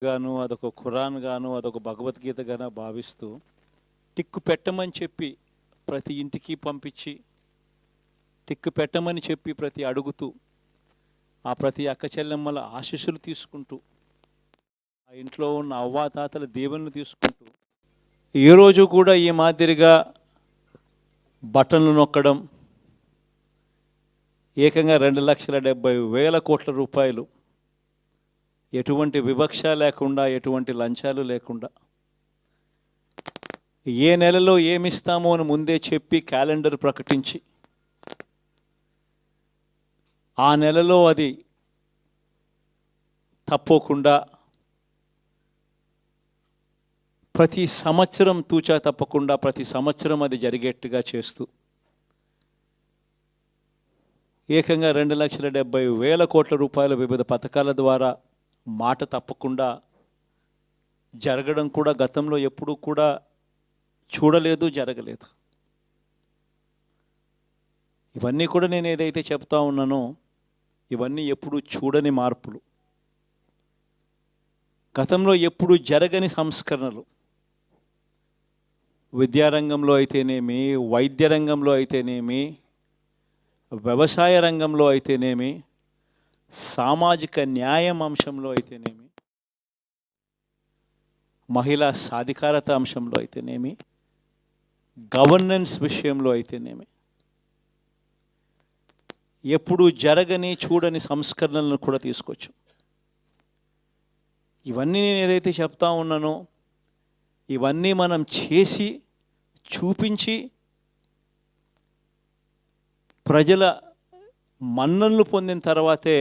గాను అదొక ఖురాన్ గాను అదొక భగవద్గీత గాను భావిస్తూ టిక్కు పెట్టమని చెప్పి ప్రతి ఇంటికి పంపించి టిక్కు పెట్టమని చెప్పి ప్రతి అడుగుతూ ఆ ప్రతి అక్క చెల్లెమ్మల ఆశీస్సులు తీసుకుంటూ ఆ ఇంట్లో ఉన్న అవ్వాతాతల దీవెనలు తీసుకుంటూ ఏ రోజు కూడా ఈ మాదిరిగా బటన్లు నొక్కడం ఏకంగా 2,70,000 కోట్ల రూపాయలు ఎటువంటి వివక్ష లేకుండా ఎటువంటి లంచాలు లేకుండా ఏ నెలలో ఏమిస్తామో అని ముందే చెప్పి క్యాలెండర్ ప్రకటించి ఆ నెలలో అది తప్పకుండా ప్రతి సంవత్సరం తూచా తప్పకుండా ప్రతి సంవత్సరం అది జరిగేట్టుగా చేస్తూ ఏకంగా 2,70,000 కోట్ల రూపాయల వివిధ పథకాల ద్వారా మాట తప్పకుండా జరగడం కూడా గతంలో ఎప్పుడూ కూడా చూడలేదు, జరగలేదు. ఇవన్నీ కూడా నేను ఏదైతే చెప్తా ఉన్నానో ఇవన్నీ ఎప్పుడూ చూడని మార్పులు, గతంలో ఎప్పుడు జరగని సంస్కరణలు. విద్యారంగంలో అయితేనేమి, వైద్య రంగంలో అయితేనేమి, వ్యవసాయ రంగంలో అయితేనేమి, సామాజిక న్యాయం అంశంలో అయితేనేమి, మహిళా సాధికారత అంశంలో అయితేనేమి, గవర్నెన్స్ విషయంలో అయితేనేమి ఎప్పుడు జరగని చూడని సంస్కరణలను కూడా తీసుకొచ్చు. ఇవన్నీ నేను ఏదైతే చెప్తా ఉన్నానో ఇవన్నీ మనం చేసి చూపించి ప్రజల మన్ననలు పొందిన తర్వాతే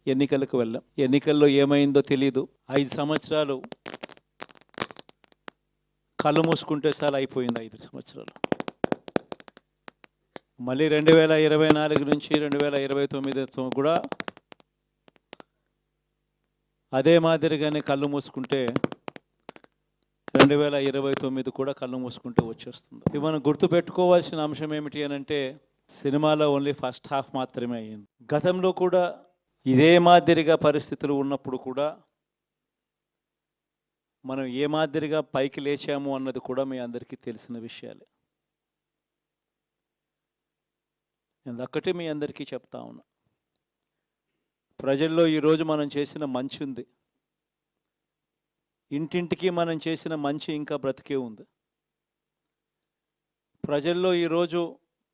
ఎన్నికలకు వెళ్ళాం. ఎన్నికల్లో ఏమైందో తెలీదు. 5 సంవత్సరాలు కళ్ళు మూసుకుంటే చాలా అయిపోయింది. 5 సంవత్సరాలు మళ్ళీ 2024 నుంచి 2029 కూడా అదే మాదిరిగానే కళ్ళు మూసుకుంటే 2029 కూడా కళ్ళు మూసుకుంటే వచ్చేస్తుంది. ఇది మనం గుర్తుపెట్టుకోవాల్సిన అంశం ఏమిటి అని అంటే సినిమాలో ఓన్లీ ఫస్ట్ హాఫ్ మాత్రమే అయ్యింది. గతంలో కూడా ఇదే మాదిరిగా పరిస్థితులు ఉన్నప్పుడు కూడా మనం ఏ మాదిరిగా పైకి లేచాము అన్నది కూడా మీ అందరికీ తెలిసిన విషయాలే. నేను ఒక్కటే మీ అందరికీ చెప్తా ఉన్నా, ప్రజల్లో ఈరోజు మనం చేసిన మంచి ఉంది, ఇంటింటికి మనం చేసిన మంచి ఇంకా బ్రతికే ఉంది. ప్రజల్లో ఈరోజు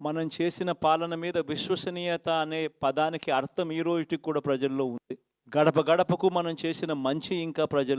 మనం చేసిన పాలన మీద విశ్వసనీయత అనే పదానికి అర్థం ఈ రోజుకి కూడా ప్రజల్లో ఉంది. గడప గడపకు మనం చేసిన మంచి ఇంకా ప్రజల్లో